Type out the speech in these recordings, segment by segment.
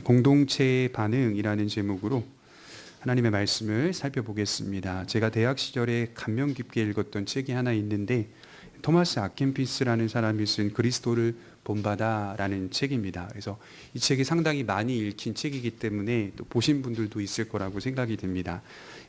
공동체의 반응이라는 제목으로 하나님의 말씀을 살펴보겠습니다. 제가 대학 시절에 감명 깊게 읽었던 책이 하나 있는데 토마스 아켄피스라는 사람이 쓴 그리스도를 본받아라는 책입니다. 그래서 이 책이 상당히 많이 읽힌 책이기 때문에 또 보신 분들도 있을 거라고 생각이 됩니다.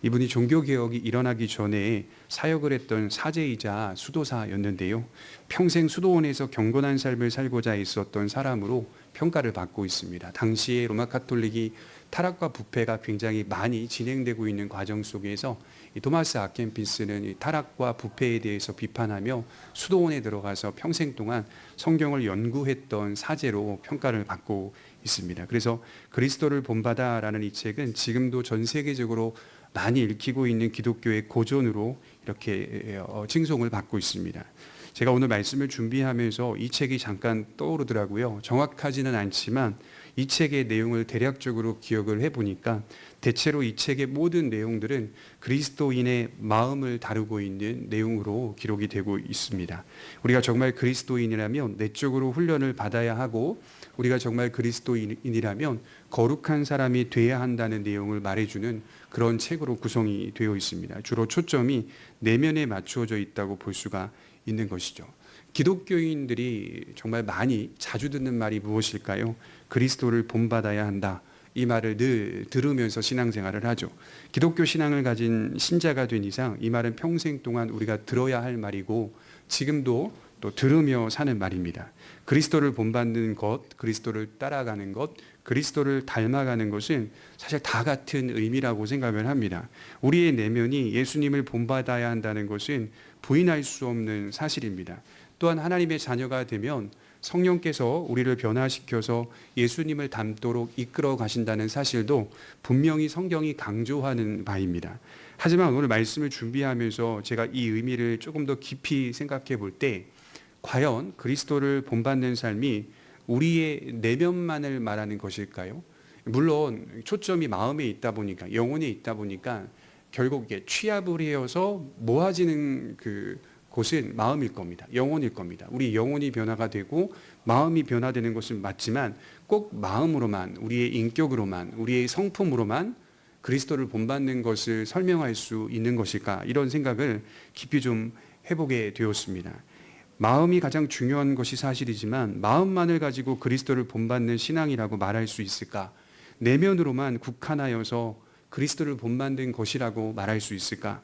이분이 종교개혁이 일어나기 전에 사역을 했던 사제이자 수도사였는데요. 평생 수도원에서 경건한 삶을 살고자 있었던 사람으로 평가를 받고 있습니다. 당시에 로마 카톨릭이 타락과 부패가 굉장히 많이 진행되고 있는 과정 속에서 이 토마스 아켄피스는 이 타락과 부패에 대해서 비판하며 수도원에 들어가서 평생 동안 성경을 연구했던 사제로 평가를 받고 있습니다. 그래서 그리스도를 본받아라는 이 책은 지금도 전 세계적으로 많이 읽히고 있는 기독교의 고전으로 이렇게 칭송을 받고 있습니다. 제가 오늘 말씀을 준비하면서 이 책이 잠깐 떠오르더라고요. 정확하지는 않지만 이 책의 내용을 대략적으로 기억을 해보니까 대체로 이 책의 모든 내용들은 그리스도인의 마음을 다루고 있는 내용으로 기록이 되고 있습니다. 우리가 정말 그리스도인이라면 내적으로 훈련을 받아야 하고 우리가 정말 그리스도인이라면 거룩한 사람이 돼야 한다는 내용을 말해주는 그런 책으로 구성이 되어 있습니다. 주로 초점이 내면에 맞추어져 있다고 볼 수가 있는 것이죠. 기독교인들이 정말 많이 자주 듣는 말이 무엇일까요? 그리스도를 본받아야 한다. 이 말을 늘 들으면서 신앙생활을 하죠. 기독교 신앙을 가진 신자가 된 이상 이 말은 평생 동안 우리가 들어야 할 말이고 지금도 또 들으며 사는 말입니다. 그리스도를 본받는 것, 그리스도를 따라가는 것, 그리스도를 닮아가는 것은 사실 다 같은 의미라고 생각을 합니다. 우리의 내면이 예수님을 본받아야 한다는 것은 부인할 수 없는 사실입니다. 또한 하나님의 자녀가 되면 성령께서 우리를 변화시켜서 예수님을 닮도록 이끌어 가신다는 사실도 분명히 성경이 강조하는 바입니다. 하지만 오늘 말씀을 준비하면서 제가 이 의미를 조금 더 깊이 생각해 볼 때 과연 그리스도를 본받는 삶이 우리의 내면만을 말하는 것일까요? 물론 초점이 마음에 있다 보니까 영혼에 있다 보니까 결국 이게 취합을 해서 모아지는 곳은 마음일 겁니다. 영혼일 겁니다. 우리 영혼이 변화가 되고 마음이 변화되는 것은 맞지만 꼭 마음으로만 우리의 인격으로만 우리의 성품으로만 그리스도를 본받는 것을 설명할 수 있는 것일까 이런 생각을 깊이 좀 해보게 되었습니다. 마음이 가장 중요한 것이 사실이지만 마음만을 가지고 그리스도를 본받는 신앙이라고 말할 수 있을까? 내면으로만 국한하여서 그리스도를 본받는 것이라고 말할 수 있을까?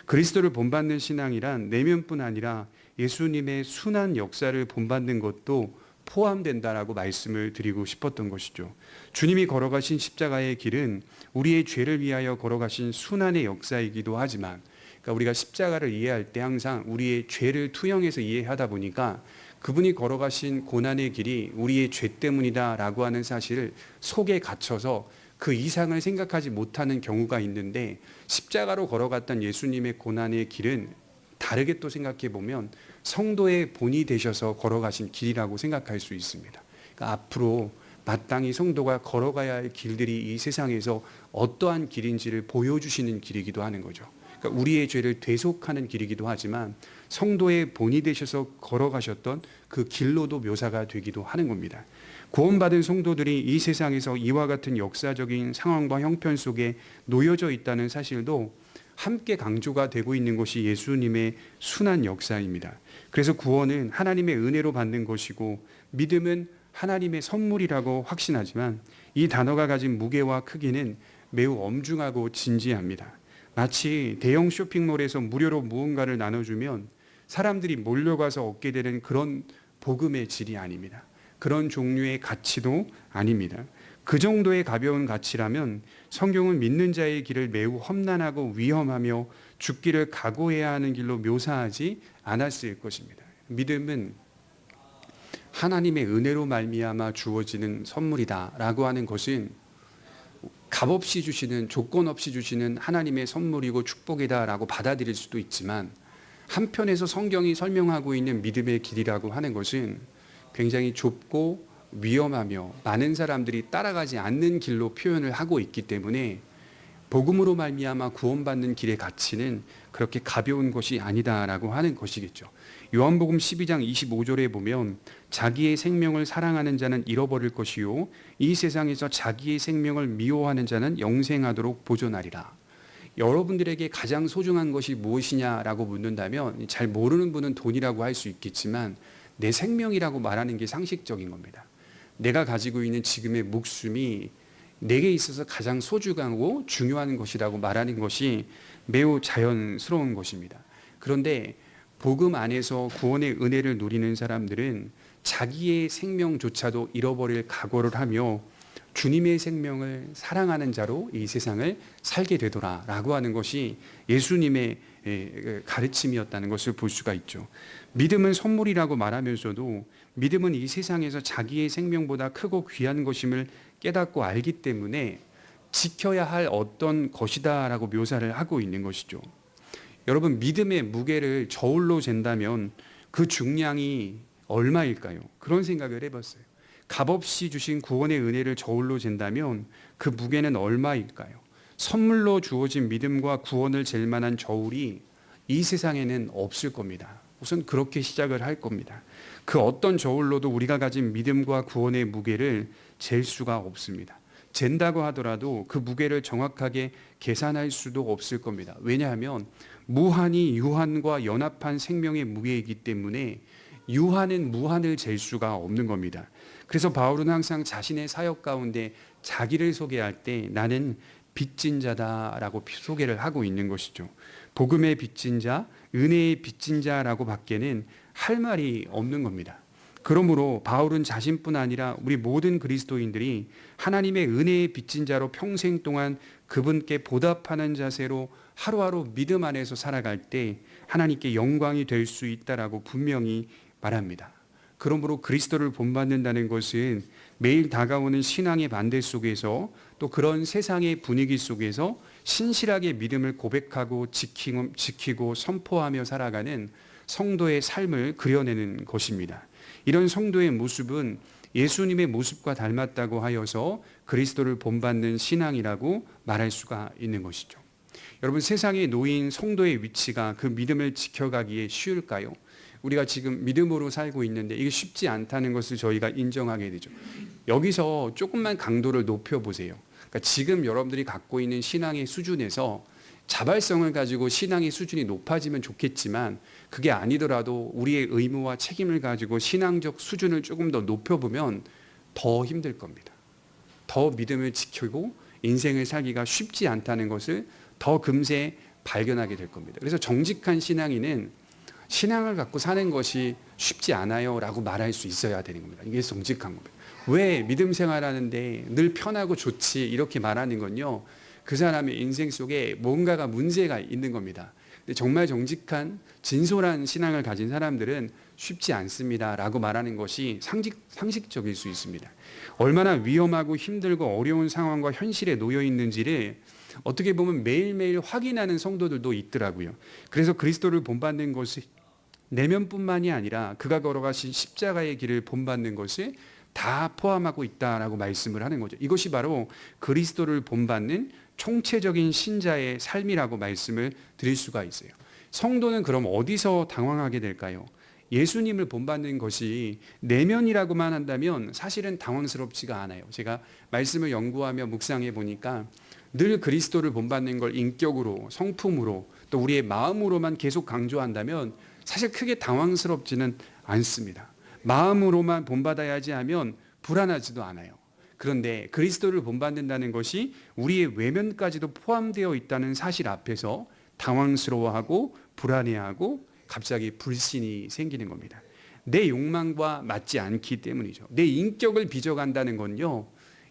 그리스도를 본받는 신앙이란 내면뿐 아니라 예수님의 순환 역사를 본받는 것도 포함된다라고 말씀을 드리고 싶었던 것이죠. 주님이 걸어가신 십자가의 길은 우리의 죄를 위하여 걸어가신 순환의 역사이기도 하지만 그러니까 우리가 십자가를 이해할 때 항상 우리의 죄를 투영해서 이해하다 보니까 그분이 걸어가신 고난의 길이 우리의 죄 때문이다라고 하는 사실을 속에 갇혀서 그 이상을 생각하지 못하는 경우가 있는데 십자가로 걸어갔던 예수님의 고난의 길은 다르게 또 생각해 보면 성도의 본이 되셔서 걸어가신 길이라고 생각할 수 있습니다. 그러니까 앞으로 마땅히 성도가 걸어가야 할 길들이 이 세상에서 어떠한 길인지를 보여주시는 길이기도 하는 거죠. 그러니까 우리의 죄를 대속하는 길이기도 하지만 성도의 본이 되셔서 걸어가셨던 그 길로도 묘사가 되기도 하는 겁니다. 구원받은 성도들이 이 세상에서 이와 같은 역사적인 상황과 형편 속에 놓여져 있다는 사실도 함께 강조가 되고 있는 것이 예수님의 순환 역사입니다. 그래서 구원은 하나님의 은혜로 받는 것이고 믿음은 하나님의 선물이라고 확신하지만 이 단어가 가진 무게와 크기는 매우 엄중하고 진지합니다. 마치 대형 쇼핑몰에서 무료로 무언가를 나눠주면 사람들이 몰려가서 얻게 되는 그런 복음의 질이 아닙니다. 그런 종류의 가치도 아닙니다. 그 정도의 가벼운 가치라면 성경은 믿는 자의 길을 매우 험난하고 위험하며 죽기를 각오해야 하는 길로 묘사하지 않았을 것입니다. 믿음은 하나님의 은혜로 말미암아 주어지는 선물이다라고 하는 것은 값없이 주시는 조건 없이 주시는 하나님의 선물이고 축복이다라고 받아들일 수도 있지만 한편에서 성경이 설명하고 있는 믿음의 길이라고 하는 것은 굉장히 좁고 위험하며 많은 사람들이 따라가지 않는 길로 표현을 하고 있기 때문에 복음으로 말미암아 구원받는 길의 가치는 그렇게 가벼운 것이 아니다라고 하는 것이겠죠. 요한복음 12장 25절에 보면 자기의 생명을 사랑하는 자는 잃어버릴 것이요 이 세상에서 자기의 생명을 미워하는 자는 영생하도록 보존하리라. 여러분들에게 가장 소중한 것이 무엇이냐라고 묻는다면 잘 모르는 분은 돈이라고 할 수 있겠지만 내 생명이라고 말하는 게 상식적인 겁니다. 내가 가지고 있는 지금의 목숨이 내게 있어서 가장 소중하고 중요한 것이라고 말하는 것이 매우 자연스러운 것입니다. 그런데 복음 안에서 구원의 은혜를 누리는 사람들은 자기의 생명조차도 잃어버릴 각오를 하며 주님의 생명을 사랑하는 자로 이 세상을 살게 되더라라고 하는 것이 예수님의 가르침이었다는 것을 볼 수가 있죠. 믿음은 선물이라고 말하면서도 믿음은 이 세상에서 자기의 생명보다 크고 귀한 것임을 깨닫고 알기 때문에 지켜야 할 어떤 것이다라고 묘사를 하고 있는 것이죠. 여러분, 믿음의 무게를 저울로 잰다면 그 중량이 얼마일까요? 그런 생각을 해봤어요. 값없이 주신 구원의 은혜를 저울로 잰다면 그 무게는 얼마일까요? 선물로 주어진 믿음과 구원을 잴 만한 저울이 이 세상에는 없을 겁니다. 우선 그렇게 시작을 할 겁니다. 그 어떤 저울로도 우리가 가진 믿음과 구원의 무게를 잴 수가 없습니다. 잰다고 하더라도 그 무게를 정확하게 계산할 수도 없을 겁니다. 왜냐하면 무한이 유한과 연합한 생명의 무게이기 때문에 유한은 무한을 잴 수가 없는 겁니다. 그래서 바울은 항상 자신의 사역 가운데 자기를 소개할 때 나는 빚진 자다라고 소개를 하고 있는 것이죠. 복음의 빚진 자, 은혜의 빚진 자라고 밖에는 할 말이 없는 겁니다. 그러므로 바울은 자신뿐 아니라 우리 모든 그리스도인들이 하나님의 은혜의 빚진 자로 평생 동안 그분께 보답하는 자세로 하루하루 믿음 안에서 살아갈 때 하나님께 영광이 될 수 있다라고 분명히 말합니다. 그러므로 그리스도를 본받는다는 것은 매일 다가오는 신앙의 반대 속에서 또 그런 세상의 분위기 속에서 신실하게 믿음을 고백하고 지키고 선포하며 살아가는 성도의 삶을 그려내는 것입니다. 이런 성도의 모습은 예수님의 모습과 닮았다고 하여서 그리스도를 본받는 신앙이라고 말할 수가 있는 것이죠. 여러분, 세상에 놓인 성도의 위치가 그 믿음을 지켜가기에 쉬울까요? 우리가 지금 믿음으로 살고 있는데 이게 쉽지 않다는 것을 저희가 인정하게 되죠. 여기서 조금만 강도를 높여보세요. 그러니까 지금 여러분들이 갖고 있는 신앙의 수준에서 자발성을 가지고 신앙의 수준이 높아지면 좋겠지만 그게 아니더라도 우리의 의무와 책임을 가지고 신앙적 수준을 조금 더 높여보면 더 힘들 겁니다. 더 믿음을 지키고 인생을 살기가 쉽지 않다는 것을 더 금세 발견하게 될 겁니다. 그래서 정직한 신앙인은 신앙을 갖고 사는 것이 쉽지 않아요 라고 말할 수 있어야 되는 겁니다. 이게 정직한 겁니다. 왜 믿음 생활하는데 늘 편하고 좋지 이렇게 말하는 건요, 그 사람의 인생 속에 뭔가가 문제가 있는 겁니다. 근데 정말 정직한 진솔한 신앙을 가진 사람들은 쉽지 않습니다 라고 말하는 것이 상식적일 수 있습니다. 얼마나 위험하고 힘들고 어려운 상황과 현실에 놓여 있는지를 어떻게 보면 매일매일 확인하는 성도들도 있더라고요. 그래서 그리스도를 본받는 것이 내면뿐만이 아니라 그가 걸어가신 십자가의 길을 본받는 것을 다 포함하고 있다라고 말씀을 하는 거죠. 이것이 바로 그리스도를 본받는 총체적인 신자의 삶이라고 말씀을 드릴 수가 있어요. 성도는 그럼 어디서 당황하게 될까요? 예수님을 본받는 것이 내면이라고만 한다면 사실은 당황스럽지가 않아요. 제가 말씀을 연구하며 묵상해 보니까 늘 그리스도를 본받는 걸 인격으로, 성품으로, 또 우리의 마음으로만 계속 강조한다면 사실 크게 당황스럽지는 않습니다. 마음으로만 본받아야지 하면 불안하지도 않아요. 그런데 그리스도를 본받는다는 것이 우리의 외면까지도 포함되어 있다는 사실 앞에서 당황스러워하고 불안해하고 갑자기 불신이 생기는 겁니다. 내 욕망과 맞지 않기 때문이죠. 내 인격을 빚어간다는 건요,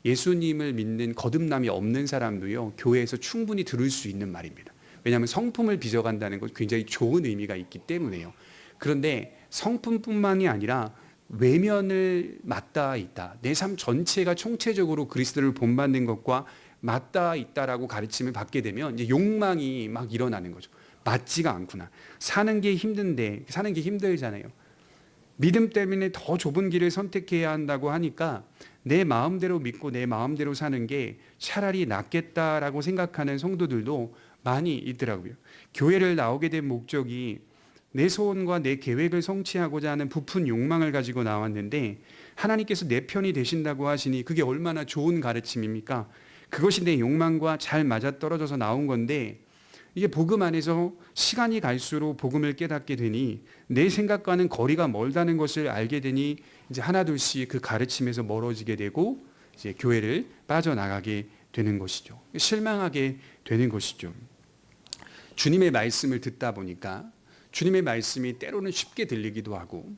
예수님을 믿는 거듭남이 없는 사람도요, 교회에서 충분히 들을 수 있는 말입니다. 왜냐하면 성품을 빚어간다는 것 굉장히 좋은 의미가 있기 때문에요. 그런데 성품뿐만이 아니라 외면을 맞닿아 있다. 내 삶 전체가 총체적으로 그리스도를 본받는 것과 맞닿아 있다라고 가르침을 받게 되면 이제 욕망이 막 일어나는 거죠. 맞지가 않구나. 사는 게 힘든데, 사는 게 힘들잖아요. 믿음 때문에 더 좁은 길을 선택해야 한다고 하니까 내 마음대로 믿고 내 마음대로 사는 게 차라리 낫겠다라고 생각하는 성도들도 많이 있더라고요. 교회를 나오게 된 목적이 내 소원과 내 계획을 성취하고자 하는 부푼 욕망을 가지고 나왔는데 하나님께서 내 편이 되신다고 하시니 그게 얼마나 좋은 가르침입니까? 그것이 내 욕망과 잘 맞아떨어져서 나온 건데 이게 복음 안에서 시간이 갈수록 복음을 깨닫게 되니 내 생각과는 거리가 멀다는 것을 알게 되니 이제 하나둘씩 그 가르침에서 멀어지게 되고 이제 교회를 빠져나가게 되는 것이죠. 실망하게 되는 것이죠. 주님의 말씀을 듣다 보니까 주님의 말씀이 때로는 쉽게 들리기도 하고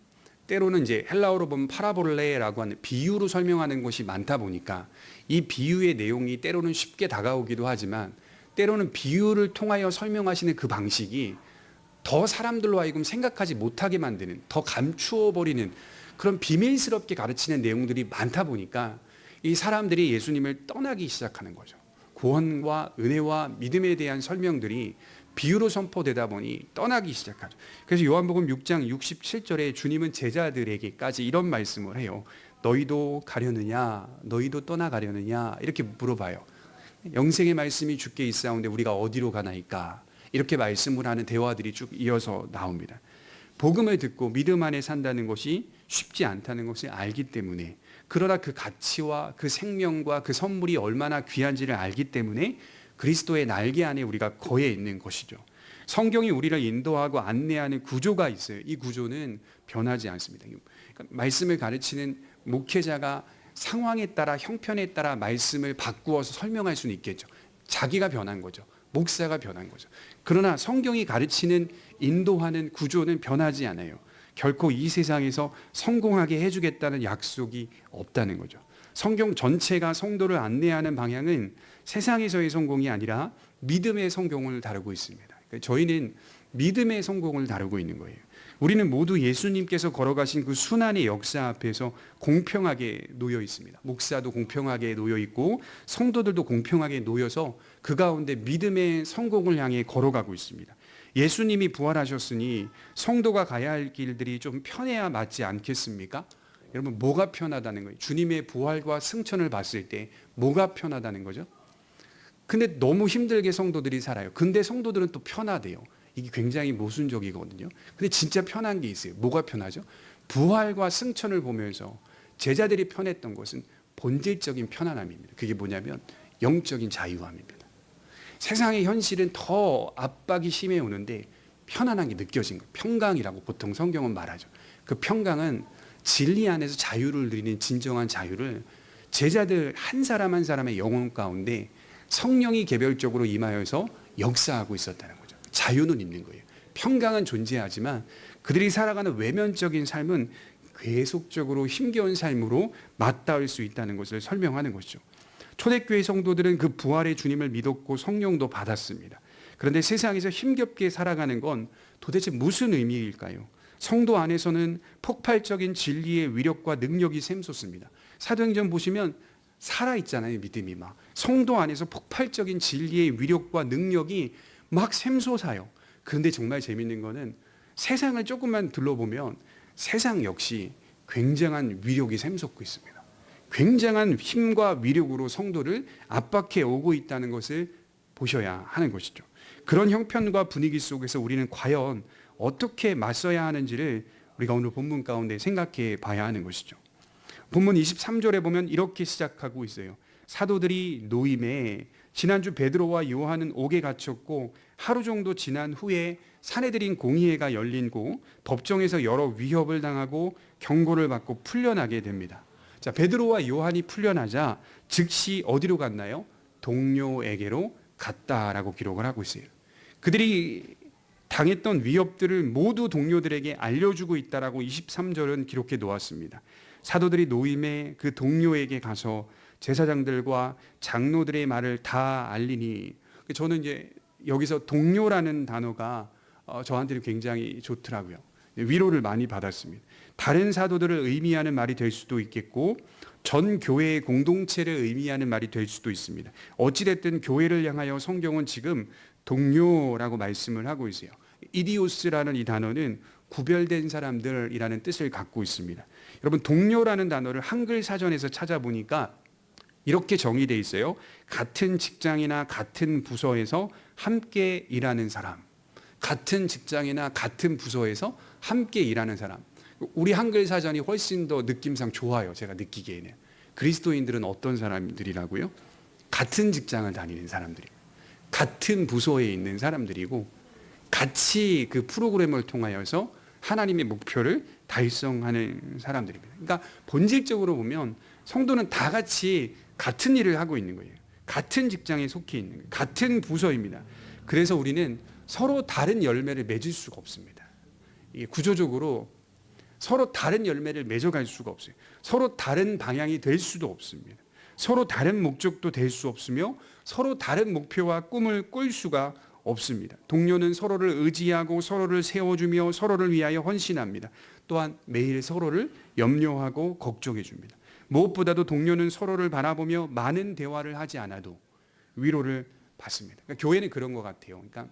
때로는 이제 헬라어로 보면 파라볼레라고 하는 비유로 설명하는 것이 많다 보니까 이 비유의 내용이 때로는 쉽게 다가오기도 하지만 때로는 비유를 통하여 설명하시는 그 방식이 더 사람들로 하여금 생각하지 못하게 만드는, 더 감추어 버리는 그런 비밀스럽게 가르치는 내용들이 많다 보니까 이 사람들이 예수님을 떠나기 시작하는 거죠. 구원과 은혜와 믿음에 대한 설명들이 비유로 선포되다 보니 떠나기 시작하죠. 그래서 요한복음 6장 67절에 주님은 제자들에게까지 이런 말씀을 해요. 너희도 가려느냐? 너희도 떠나가려느냐? 이렇게 물어봐요. 영생의 말씀이 주께 있사온데 우리가 어디로 가나이까? 이렇게 말씀을 하는 대화들이 쭉 이어서 나옵니다. 복음을 듣고 믿음 안에 산다는 것이 쉽지 않다는 것을 알기 때문에, 그러나 그 가치와 그 생명과 그 선물이 얼마나 귀한지를 알기 때문에 그리스도의 날개 안에 우리가 거해 있는 것이죠. 성경이 우리를 인도하고 안내하는 구조가 있어요. 이 구조는 변하지 않습니다. 그러니까 말씀을 가르치는 목회자가 상황에 따라 형편에 따라 말씀을 바꾸어서 설명할 수는 있겠죠. 자기가 변한 거죠. 목사가 변한 거죠. 그러나 성경이 가르치는 인도하는 구조는 변하지 않아요. 결코 이 세상에서 성공하게 해주겠다는 약속이 없다는 거죠. 성경 전체가 성도를 안내하는 방향은 세상에서의 성공이 아니라 믿음의 성공을 다루고 있습니다. 그러니까 저희는 믿음의 성공을 다루고 있는 거예요. 우리는 모두 예수님께서 걸어가신 그 순환의 역사 앞에서 공평하게 놓여 있습니다. 목사도 공평하게 놓여 있고 성도들도 공평하게 놓여서 그 가운데 믿음의 성공을 향해 걸어가고 있습니다. 예수님이 부활하셨으니 성도가 가야 할 길들이 좀 편해야 맞지 않겠습니까? 여러분, 뭐가 편하다는 거예요? 주님의 부활과 승천을 봤을 때 뭐가 편하다는 거죠? 근데 너무 힘들게 성도들이 살아요. 근데 성도들은 또 편하대요. 이게 굉장히 모순적이거든요. 근데 진짜 편한 게 있어요. 뭐가 편하죠? 부활과 승천을 보면서 제자들이 편했던 것은 본질적인 편안함입니다. 그게 뭐냐면 영적인 자유함입니다. 세상의 현실은 더 압박이 심해 오는데 편안한 게 느껴진 거예요. 평강이라고 보통 성경은 말하죠. 그 평강은 진리 안에서 자유를 누리는 진정한 자유를 제자들 한 사람 한 사람의 영혼 가운데 성령이 개별적으로 임하여서 역사하고 있었다는 거죠. 자유는 있는 거예요. 평강은 존재하지만 그들이 살아가는 외면적인 삶은 계속적으로 힘겨운 삶으로 맞닿을 수 있다는 것을 설명하는 것이죠. 초대교회 성도들은 그 부활의 주님을 믿었고 성령도 받았습니다. 그런데 세상에서 힘겹게 살아가는 건 도대체 무슨 의미일까요? 성도 안에서는 폭발적인 진리의 위력과 능력이 샘솟습니다. 사도행전 보시면 살아있잖아요. 믿음이 막 성도 안에서 폭발적인 진리의 위력과 능력이 막 샘솟아요. 그런데 정말 재밌는 거는 세상을 조금만 둘러보면 세상 역시 굉장한 위력이 샘솟고 있습니다. 굉장한 힘과 위력으로 성도를 압박해 오고 있다는 것을 보셔야 하는 것이죠. 그런 형편과 분위기 속에서 우리는 과연 어떻게 맞서야 하는지를 우리가 오늘 본문 가운데 생각해 봐야 하는 것이죠. 본문 23절에 보면 이렇게 시작하고 있어요. 사도들이 노임에 지난주 베드로와 요한은 옥에 갇혔고 하루 정도 지난 후에 사내들인 공의회가 열린고 법정에서 여러 위협을 당하고 경고를 받고 풀려나게 됩니다. 자, 베드로와 요한이 풀려나자 즉시 어디로 갔나요? 동료에게로 갔다라고 기록을 하고 있어요. 그들이 당했던 위협들을 모두 동료들에게 알려주고 있다라고 23절은 기록해 놓았습니다. 사도들이 노임에 그 동료에게 가서 제사장들과 장로들의 말을 다 알리니, 저는 이제 여기서 동료라는 단어가 저한테는 굉장히 좋더라고요. 위로를 많이 받았습니다. 다른 사도들을 의미하는 말이 될 수도 있겠고 전 교회의 공동체를 의미하는 말이 될 수도 있습니다. 어찌됐든 교회를 향하여 성경은 지금 동료라고 말씀을 하고 있어요. 이디오스라는 이 단어는 구별된 사람들이라는 뜻을 갖고 있습니다. 여러분, 동료라는 단어를 한글 사전에서 찾아보니까 이렇게 정의되어 있어요. 같은 직장이나 같은 부서에서 함께 일하는 사람. 같은 직장이나 같은 부서에서 함께 일하는 사람. 우리 한글 사전이 훨씬 더 느낌상 좋아요. 제가 느끼기에는. 그리스도인들은 어떤 사람들이라고요? 같은 직장을 다니는 사람들이, 같은 부서에 있는 사람들이고, 같이 그 프로그램을 통하여서 하나님의 목표를 달성하는 사람들입니다. 그러니까 본질적으로 보면 성도는 다 같이 같은 일을 하고 있는 거예요. 같은 직장에 속해 있는 거예요. 같은 부서입니다. 그래서 우리는 서로 다른 열매를 맺을 수가 없습니다. 이게 구조적으로 서로 다른 열매를 맺어갈 수가 없어요. 서로 다른 방향이 될 수도 없습니다. 서로 다른 목적도 될 수 없으며 서로 다른 목표와 꿈을 꿀 수가 없습니다. 동료는 서로를 의지하고 서로를 세워주며 서로를 위하여 헌신합니다. 또한 매일 서로를 염려하고 걱정해 줍니다. 무엇보다도 동료는 서로를 바라보며 많은 대화를 하지 않아도 위로를 받습니다. 그러니까 교회는 그런 것 같아요. 그러니까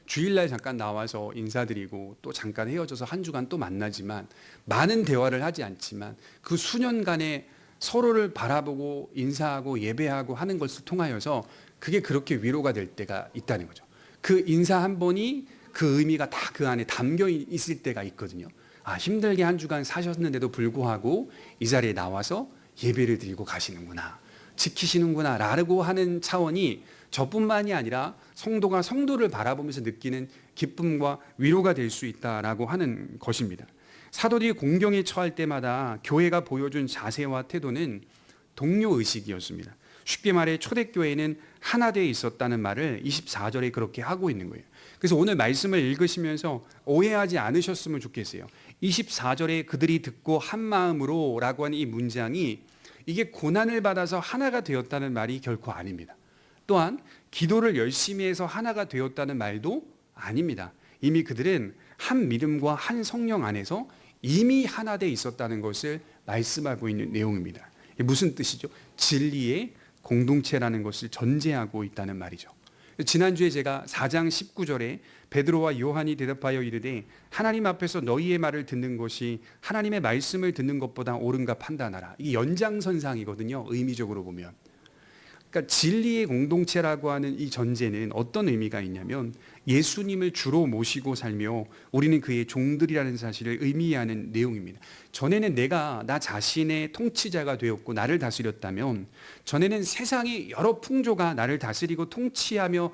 주일날 잠깐 나와서 인사드리고 또 잠깐 헤어져서 한 주간 또 만나지만 많은 대화를 하지 않지만 그 수년간의 서로를 바라보고 인사하고 예배하고 하는 것을 통하여서 그게 그렇게 위로가 될 때가 있다는 거죠. 그 인사 한 번이 그 의미가 다 그 안에 담겨 있을 때가 있거든요. 아, 힘들게 한 주간 사셨는데도 불구하고 이 자리에 나와서 예배를 드리고 가시는구나, 지키시는구나 라고 하는 차원이 저뿐만이 아니라 성도가 성도를 바라보면서 느끼는 기쁨과 위로가 될 수 있다라고 하는 것입니다. 사도들이 공경에 처할 때마다 교회가 보여준 자세와 태도는 동료의식이었습니다. 쉽게 말해 초대교회는 하나 되어 있었다는 말을 24절에 그렇게 하고 있는 거예요. 그래서 오늘 말씀을 읽으시면서 오해하지 않으셨으면 좋겠어요. 24절에 그들이 듣고 한 마음으로 라고 하는 이 문장이 이게 고난을 받아서 하나가 되었다는 말이 결코 아닙니다. 또한 기도를 열심히 해서 하나가 되었다는 말도 아닙니다. 이미 그들은 한 믿음과 한 성령 안에서 이미 하나 되어 있었다는 것을 말씀하고 있는 내용입니다. 무슨 뜻이죠? 진리의 공동체라는 것을 전제하고 있다는 말이죠. 지난주에 제가 4장 19절에 베드로와 요한이 대답하여 이르되 하나님 앞에서 너희의 말을 듣는 것이 하나님의 말씀을 듣는 것보다 옳은가 판단하라. 이게 연장선상이거든요. 의미적으로 보면. 그러니까 진리의 공동체라고 하는 이 전제는 어떤 의미가 있냐면 예수님을 주로 모시고 살며 우리는 그의 종들이라는 사실을 의미하는 내용입니다. 전에는 내가 나 자신의 통치자가 되었고 나를 다스렸다면, 전에는 세상의 여러 풍조가 나를 다스리고 통치하며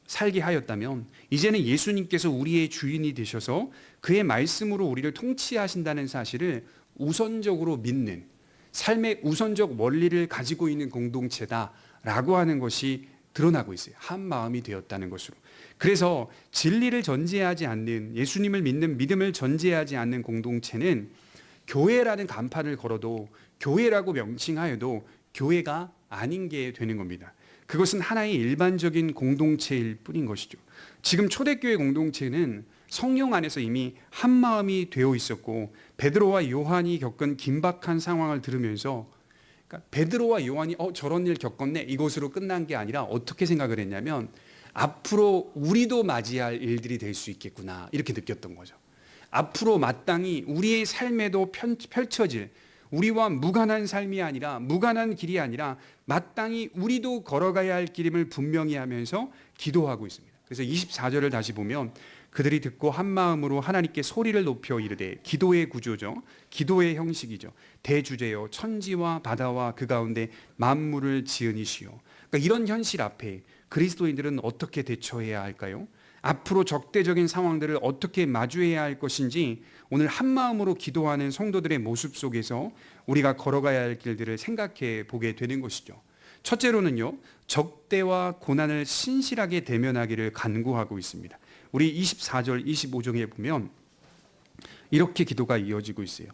살게 하였다면, 이제는 예수님께서 우리의 주인이 되셔서 그의 말씀으로 우리를 통치하신다는 사실을 우선적으로 믿는 삶의 우선적 원리를 가지고 있는 공동체다라고 하는 것이 드러나고 있어요. 한 마음이 되었다는 것으로. 그래서 진리를 전제하지 않는, 예수님을 믿는 믿음을 전제하지 않는 공동체는 교회라는 간판을 걸어도, 교회라고 명칭하여도 교회가 아닌 게 되는 겁니다. 그것은 하나의 일반적인 공동체일 뿐인 것이죠. 지금 초대교회 공동체는 성령 안에서 이미 한 마음이 되어 있었고, 베드로와 요한이 겪은 긴박한 상황을 들으면서, 그러니까 베드로와 요한이 저런 일 겪었네 이것으로 끝난 게 아니라 어떻게 생각을 했냐면 앞으로 우리도 맞이할 일들이 될 수 있겠구나 이렇게 느꼈던 거죠. 앞으로 마땅히 우리의 삶에도 펼쳐질, 우리와 무관한 삶이 아니라, 무관한 길이 아니라 마땅히 우리도 걸어가야 할 길임을 분명히 하면서 기도하고 있습니다. 그래서 24절을 다시 보면 그들이 듣고 한 마음으로 하나님께 소리를 높여 이르되, 기도의 구조죠. 기도의 형식이죠. 대주제요 천지와 바다와 그 가운데 만물을 지으니시오. 그러니까 이런 현실 앞에 그리스도인들은 어떻게 대처해야 할까요? 앞으로 적대적인 상황들을 어떻게 마주해야 할 것인지 오늘 한 마음으로 기도하는 성도들의 모습 속에서 우리가 걸어가야 할 길들을 생각해 보게 되는 것이죠. 첫째로는요, 적대와 고난을 신실하게 대면하기를 간구하고 있습니다. 우리 24절 25절에 보면 이렇게 기도가 이어지고 있어요.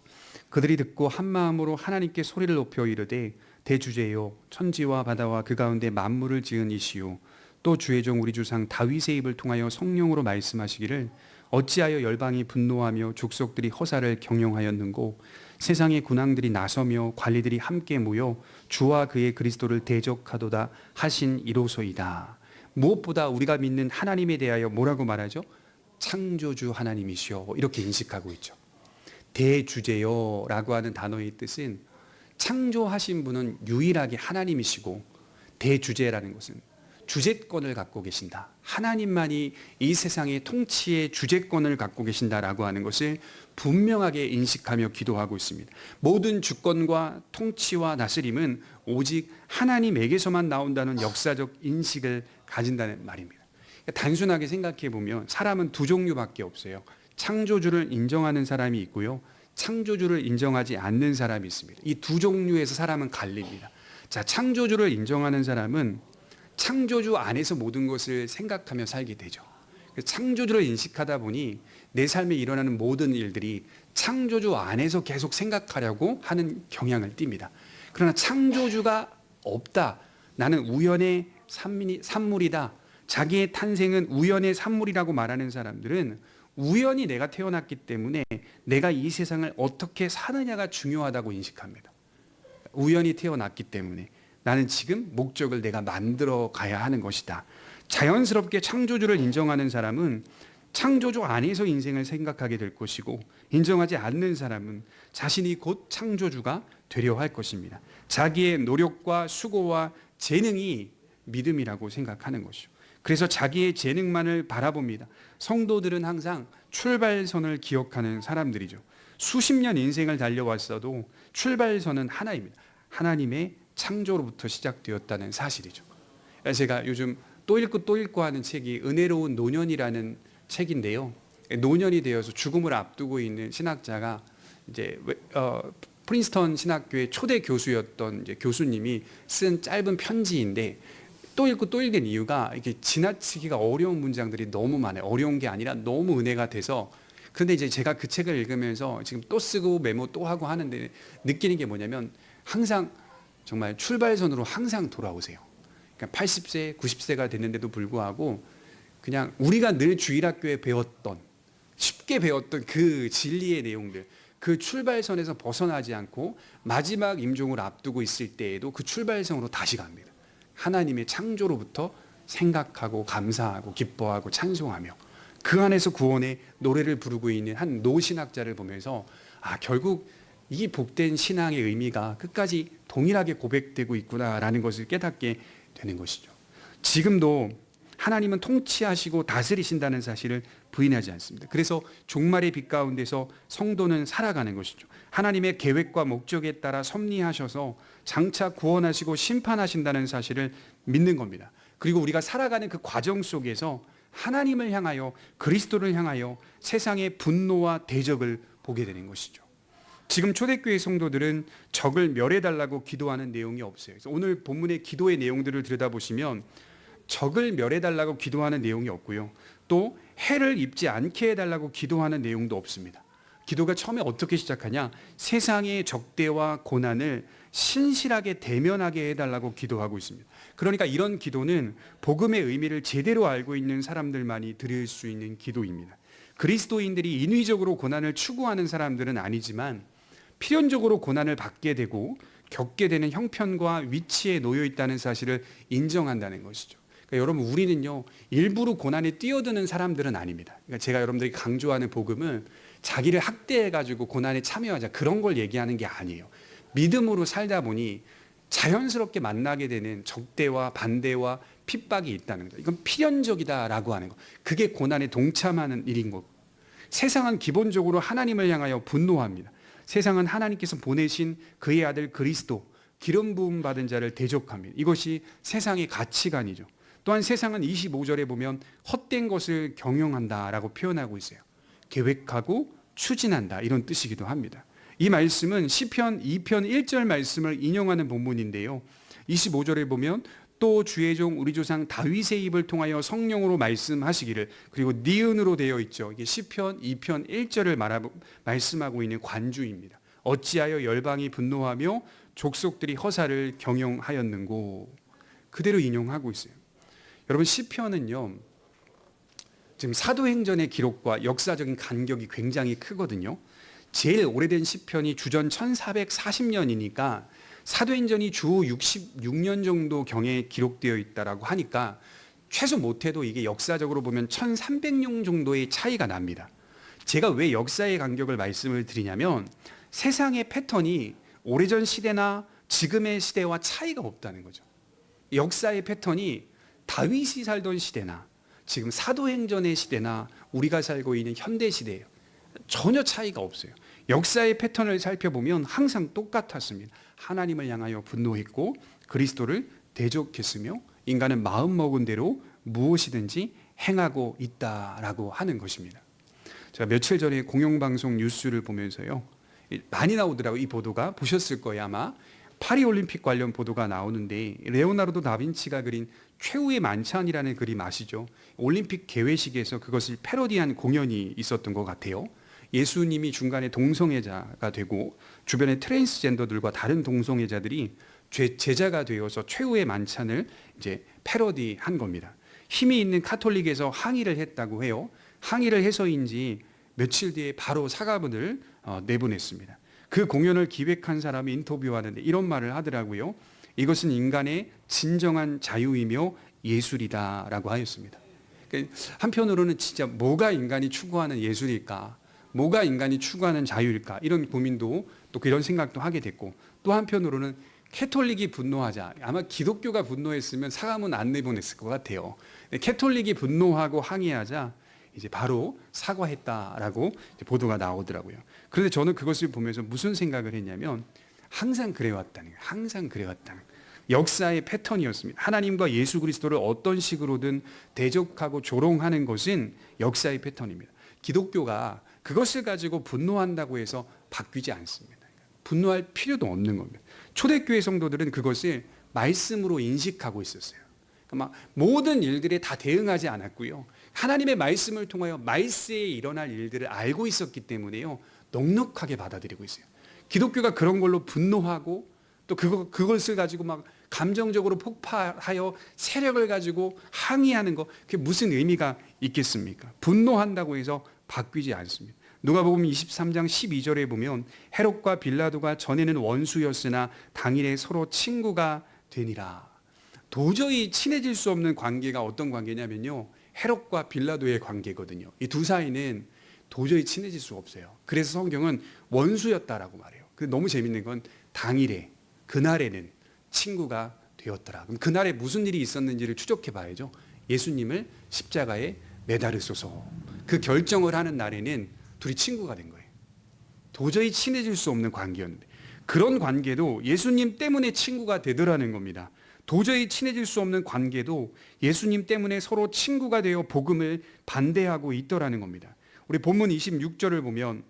그들이 듣고 한 마음으로 하나님께 소리를 높여 이르되 대주제요 천지와 바다와 그 가운데 만물을 지은 이시요 또 주의 종 우리 주상 다윗의 입을 통하여 성령으로 말씀하시기를 어찌하여 열방이 분노하며 족속들이 허사를 경영하였는고 세상의 군왕들이 나서며 관리들이 함께 모여 주와 그의 그리스도를 대적하도다 하신 이로소이다. 무엇보다 우리가 믿는 하나님에 대하여 뭐라고 말하죠? 창조주 하나님이시여 이렇게 인식하고 있죠. 대주제여라고 하는 단어의 뜻은 창조하신 분은 유일하게 하나님이시고 대주제라는 것은 주재권을 갖고 계신다. 하나님만이 이 세상의 통치의 주재권을 갖고 계신다라고 하는 것을 분명하게 인식하며 기도하고 있습니다. 모든 주권과 통치와 다스림은 오직 하나님에게서만 나온다는 역사적 인식을 가진다는 말입니다. 단순하게 생각해 보면 사람은 두 종류밖에 없어요. 창조주를 인정하는 사람이 있고요. 창조주를 인정하지 않는 사람이 있습니다. 이 두 종류에서 사람은 갈립니다. 자, 창조주를 인정하는 사람은 창조주 안에서 모든 것을 생각하며 살게 되죠. 창조주를 인식하다 보니 내 삶에 일어나는 모든 일들이 창조주 안에서 계속 생각하려고 하는 경향을 띱니다. 그러나 창조주가 없다. 나는 우연의 산물이다. 자기의 탄생은 우연의 산물이라고 말하는 사람들은 우연히 내가 태어났기 때문에 내가 이 세상을 어떻게 사느냐가 중요하다고 인식합니다. 우연히 태어났기 때문에 나는 지금 목적을 내가 만들어 가야 하는 것이다. 자연스럽게 창조주를 인정하는 사람은 창조주 안에서 인생을 생각하게 될 것이고, 인정하지 않는 사람은 자신이 곧 창조주가 되려 할 것입니다. 자기의 노력과 수고와 재능이 믿음이라고 생각하는 것이죠. 그래서 자기의 재능만을 바라봅니다. 성도들은 항상 출발선을 기억하는 사람들이죠. 수십 년 인생을 달려왔어도 출발선은 하나입니다. 하나님의 창조로부터 시작되었다는 사실이죠. 제가 요즘 또 읽고 하는 책이 은혜로운 노년이라는 책인데요. 노년이 되어서 죽음을 앞두고 있는 신학자가 이제 프린스턴 신학교의 초대 교수였던 이제 교수님이 쓴 짧은 편지인데, 또 읽는 이유가 이게 지나치기가 어려운 문장들이 너무 많아요. 어려운 게 아니라 너무 은혜가 돼서. 그런데 이제 제가 그 책을 읽으면서 지금 또 쓰고 메모 또 하고 하는데 느끼는 게 뭐냐면, 항상 정말 출발선으로 항상 돌아오세요. 그러니까 80세, 90세가 됐는데도 불구하고 그냥 우리가 늘 주일학교에 배웠던, 쉽게 배웠던 그 진리의 내용들, 그 출발선에서 벗어나지 않고 마지막 임종을 앞두고 있을 때에도 그 출발선으로 다시 갑니다. 하나님의 창조로부터 생각하고 감사하고 기뻐하고 찬송하며 그 안에서 구원의 노래를 부르고 있는 한 노신학자를 보면서, 결국 이 복된 신앙의 의미가 끝까지 동일하게 고백되고 있구나라는 것을 깨닫게 되는 것이죠. 지금도 하나님은 통치하시고 다스리신다는 사실을 부인하지 않습니다. 그래서 종말의 빛 가운데서 성도는 살아가는 것이죠. 하나님의 계획과 목적에 따라 섭리하셔서 장차 구원하시고 심판하신다는 사실을 믿는 겁니다. 그리고 우리가 살아가는 그 과정 속에서 하나님을 향하여, 그리스도를 향하여 세상의 분노와 대적을 보게 되는 것이죠. 지금 초대교회 성도들은 적을 멸해달라고 기도하는 내용이 없어요. 그래서 오늘 본문의 기도의 내용들을 들여다보시면 적을 멸해달라고 기도하는 내용이 없고요. 또 해를 입지 않게 해달라고 기도하는 내용도 없습니다. 기도가 처음에 어떻게 시작하냐? 세상의 적대와 고난을 신실하게 대면하게 해달라고 기도하고 있습니다. 그러니까 이런 기도는 복음의 의미를 제대로 알고 있는 사람들만이 드릴 수 있는 기도입니다. 그리스도인들이 인위적으로 고난을 추구하는 사람들은 아니지만 필연적으로 고난을 받게 되고 겪게 되는 형편과 위치에 놓여 있다는 사실을 인정한다는 것이죠. 그러니까 여러분, 우리는요, 일부러 고난에 뛰어드는 사람들은 아닙니다. 그러니까 제가 여러분들이 강조하는 복음은 자기를 학대해가지고 고난에 참여하자, 그런 걸 얘기하는 게 아니에요. 믿음으로 살다 보니 자연스럽게 만나게 되는 적대와 반대와 핍박이 있다는 거죠. 이건 필연적이다라고 하는 거. 그게 고난에 동참하는 일인 거고. 세상은 기본적으로 하나님을 향하여 분노합니다. 세상은 하나님께서 보내신 그의 아들 그리스도, 기름 부음 받은 자를 대적합니다. 이것이 세상의 가치관이죠. 또한 세상은 25절에 보면 헛된 것을 경영한다라고 표현하고 있어요. 계획하고 추진한다, 이런 뜻이기도 합니다. 이 말씀은 시편 2편 1절 말씀을 인용하는 본문인데요. 25절에 보면 또 주의 종 우리 조상 다윗의 입을 통하여 성령으로 말씀하시기를, 그리고 니은으로 되어 있죠. 이게 시편 2편 1절을 말씀하고 있는 관주입니다. 어찌하여 열방이 분노하며 족속들이 허사를 경영하였는고, 그대로 인용하고 있어요. 여러분, 시편은요, 지금 사도행전의 기록과 역사적인 간격이 굉장히 크거든요. 제일 오래된 시편이 주전 1440년이니까 사도행전이 주 66년 정도 경에 기록되어 있다라고 하니까 최소 못해도 이게 역사적으로 보면 1300년 정도의 차이가 납니다. 제가 왜 역사의 간격을 말씀을 드리냐면 세상의 패턴이 오래전 시대나 지금의 시대와 차이가 없다는 거죠. 역사의 패턴이 다윗이 살던 시대나 지금 사도행전의 시대나 우리가 살고 있는 현대 시대예요. 전혀 차이가 없어요. 역사의 패턴을 살펴보면 항상 똑같았습니다. 하나님을 향하여 분노했고 그리스도를 대적했으며 인간은 마음먹은 대로 무엇이든지 행하고 있다라고 하는 것입니다. 제가 며칠 전에 공영방송 뉴스를 보면서요, 많이 나오더라고요. 이 보도가 보셨을 거예요. 아마 파리올림픽 관련 보도가 나오는데 레오나르도 다빈치가 그린 최후의 만찬이라는 그림 아시죠? 올림픽 개회식에서 그것을 패러디한 공연이 있었던 것 같아요. 예수님이 중간에 동성애자가 되고 주변의 트랜스젠더들과 다른 동성애자들이 제자가 되어서 최후의 만찬을 이제 패러디한 겁니다. 힘이 있는 카톨릭에서 항의를 했다고 해요. 항의를 해서인지 며칠 뒤에 바로 사과문을 내보냈습니다. 그 공연을 기획한 사람이 인터뷰하는데 이런 말을 하더라고요. 이것은 인간의 진정한 자유이며 예술이다라고 하였습니다. 한편으로는 진짜 뭐가 인간이 추구하는 예술일까? 뭐가 인간이 추구하는 자유일까? 이런 고민도 또 그런 생각도 하게 됐고, 또 한편으로는 캐톨릭이 분노하자. 아마 기독교가 분노했으면 사과문 안 내보냈을 것 같아요. 캐톨릭이 분노하고 항의하자 이제 바로 사과했다라고 보도가 나오더라고요. 그런데 저는 그것을 보면서 무슨 생각을 했냐면 항상 그래왔다는 거예요. 항상 그래왔다는 거예요. 역사의 패턴이었습니다. 하나님과 예수 그리스도를 어떤 식으로든 대적하고 조롱하는 것은 역사의 패턴입니다. 기독교가 그것을 가지고 분노한다고 해서 바뀌지 않습니다. 분노할 필요도 없는 겁니다. 초대교회 성도들은 그것을 말씀으로 인식하고 있었어요. 막 모든 일들에 다 대응하지 않았고요. 하나님의 말씀을 통하여 말세에 일어날 일들을 알고 있었기 때문에요. 넉넉하게 받아들이고 있어요. 기독교가 그런 걸로 분노하고 또 그것을 가지고 막 감정적으로 폭발하여 세력을 가지고 항의하는 거, 그게 무슨 의미가 있겠습니까? 분노한다고 해서 바뀌지 않습니다. 누가복음 23장 12절에 보면 헤롯과 빌라도가 전에는 원수였으나 당일에 서로 친구가 되니라. 도저히 친해질 수 없는 관계가 어떤 관계냐면요, 헤롯과 빌라도의 관계거든요. 이 두 사이는 도저히 친해질 수 없어요. 그래서 성경은 원수였다라고 말해요. 너무 재밌는 건 당일에, 그날에는 친구가 되었더라. 그럼 그날에 무슨 일이 있었는지를 추적해 봐야죠. 예수님을 십자가에 매달으소서. 그 결정을 하는 날에는 둘이 친구가 된 거예요. 도저히 친해질 수 없는 관계였는데 그런 관계도 예수님 때문에 친구가 되더라는 겁니다. 도저히 친해질 수 없는 관계도 예수님 때문에 서로 친구가 되어 복음을 반대하고 있더라는 겁니다. 우리 본문 26절을 보면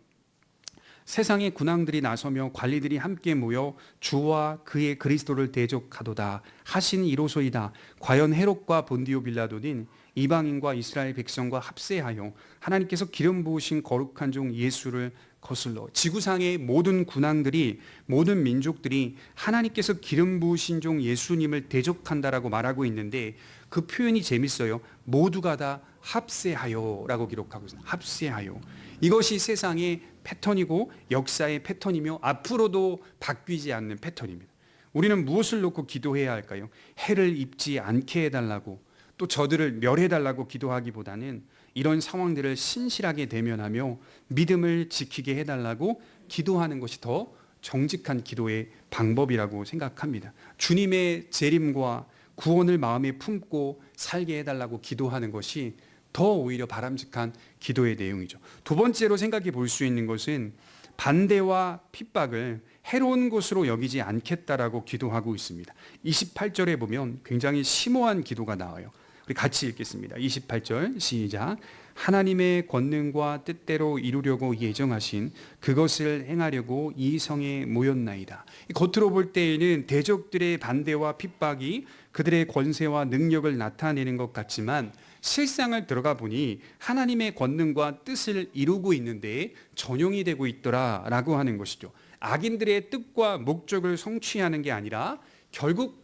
세상의 군왕들이 나서며 관리들이 함께 모여 주와 그의 그리스도를 대적하도다 하신 이로소이다. 과연 헤롯과 본디오 빌라도는 이방인과 이스라엘 백성과 합세하여 하나님께서 기름 부으신 거룩한 종 예수를 거슬러. 지구상의 모든 군왕들이, 모든 민족들이 하나님께서 기름 부으신 종 예수님을 대적한다라고 말하고 있는데 그 표현이 재밌어요. 모두가 다 합세하여 라고 기록하고 있습니다. 합세하여. 이것이 세상의 패턴이고 역사의 패턴이며 앞으로도 바뀌지 않는 패턴입니다. 우리는 무엇을 놓고 기도해야 할까요? 해를 입지 않게 해달라고, 또 저들을 멸해달라고 기도하기보다는 이런 상황들을 신실하게 대면하며 믿음을 지키게 해달라고 기도하는 것이 더 정직한 기도의 방법이라고 생각합니다. 주님의 재림과 구원을 마음에 품고 살게 해달라고 기도하는 것이 더 오히려 바람직한 기도의 내용이죠. 두 번째로 생각해 볼 수 있는 것은 반대와 핍박을 해로운 것으로 여기지 않겠다라고 기도하고 있습니다. 28절에 보면 굉장히 심오한 기도가 나와요. 우리 같이 읽겠습니다. 28절 시작. 하나님의 권능과 뜻대로 이루려고 예정하신 그것을 행하려고 이 성에 모였나이다. 겉으로 볼 때에는 대적들의 반대와 핍박이 그들의 권세와 능력을 나타내는 것 같지만 실상을 들어가 보니 하나님의 권능과 뜻을 이루고 있는데 전용이 되고 있더라라고 하는 것이죠. 악인들의 뜻과 목적을 성취하는 게 아니라 결국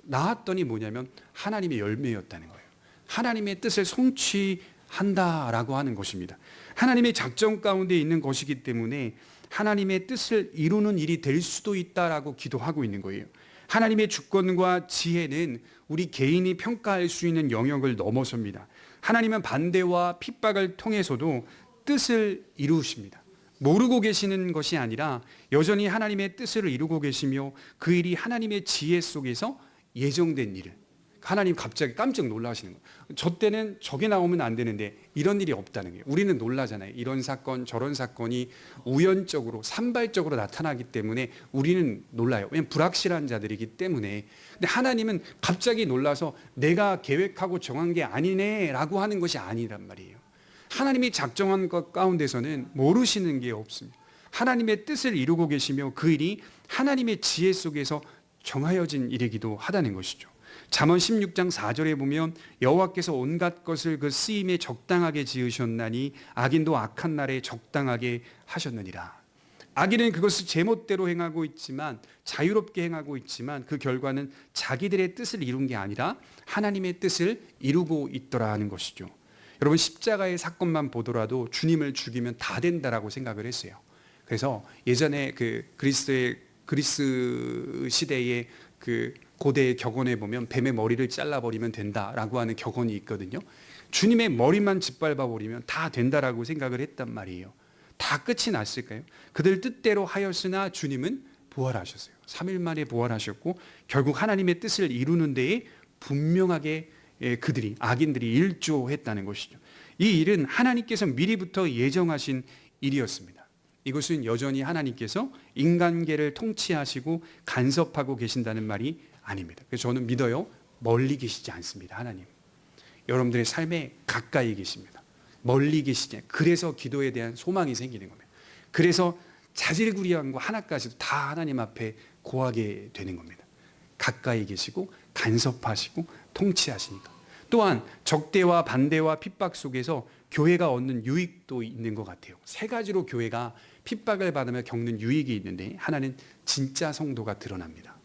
나왔더니 뭐냐면 하나님의 열매였다는 거예요. 하나님의 뜻을 성취한다라고 하는 것입니다. 하나님의 작정 가운데 있는 것이기 때문에 하나님의 뜻을 이루는 일이 될 수도 있다라고 기도하고 있는 거예요. 하나님의 주권과 지혜는 우리 개인이 평가할 수 있는 영역을 넘어섭니다. 하나님은 반대와 핍박을 통해서도 뜻을 이루십니다. 모르고 계시는 것이 아니라 여전히 하나님의 뜻을 이루고 계시며 그 일이 하나님의 지혜 속에서 예정된 일을, 하나님 갑자기 깜짝 놀라시는 거예요. 저 때는 저게 나오면 안 되는데 이런 일이 없다는 거예요. 우리는 놀라잖아요. 이런 사건 저런 사건이 우연적으로 산발적으로 나타나기 때문에 우리는 놀라요. 왜냐하면 불확실한 자들이기 때문에. 근데 하나님은 갑자기 놀라서 내가 계획하고 정한 게 아니네 라고 하는 것이 아니란 말이에요. 하나님이 작정한 것 가운데서는 모르시는 게 없습니다. 하나님의 뜻을 이루고 계시며 그 일이 하나님의 지혜 속에서 정하여진 일이기도 하다는 것이죠. 잠언 16장 4절에 보면 여호와께서 온갖 것을 그 쓰임에 적당하게 지으셨나니 악인도 악한 날에 적당하게 하셨느니라. 악인은 그것을 제멋대로 행하고 있지만, 자유롭게 행하고 있지만 그 결과는 자기들의 뜻을 이룬 게 아니라 하나님의 뜻을 이루고 있더라 하는 것이죠. 여러분, 십자가의 사건만 보더라도 주님을 죽이면 다 된다라고 생각을 했어요. 그래서 예전에 그 그리스 시대의 그 고대의 격언에 보면 뱀의 머리를 잘라버리면 된다라고 하는 격언이 있거든요. 주님의 머리만 짓밟아버리면 다 된다라고 생각을 했단 말이에요. 다 끝이 났을까요? 그들 뜻대로 하였으나 주님은 부활하셨어요. 3일 만에 부활하셨고 결국 하나님의 뜻을 이루는 데에 분명하게 그들이, 악인들이 일조했다는 것이죠. 이 일은 하나님께서 미리부터 예정하신 일이었습니다. 이것은 여전히 하나님께서 인간계를 통치하시고 간섭하고 계신다는 말이 아닙니다. 그래서 저는 믿어요. 멀리 계시지 않습니다. 하나님. 여러분들의 삶에 가까이 계십니다. 멀리 계시지. 그래서 기도에 대한 소망이 생기는 겁니다. 그래서 자질구리한 거 하나까지도 다 하나님 앞에 고하게 되는 겁니다. 가까이 계시고 간섭하시고 통치하시니까. 또한 적대와 반대와 핍박 속에서 교회가 얻는 유익도 있는 것 같아요. 세 가지로 교회가 핍박을 받으며 겪는 유익이 있는데, 하나는 진짜 성도가 드러납니다.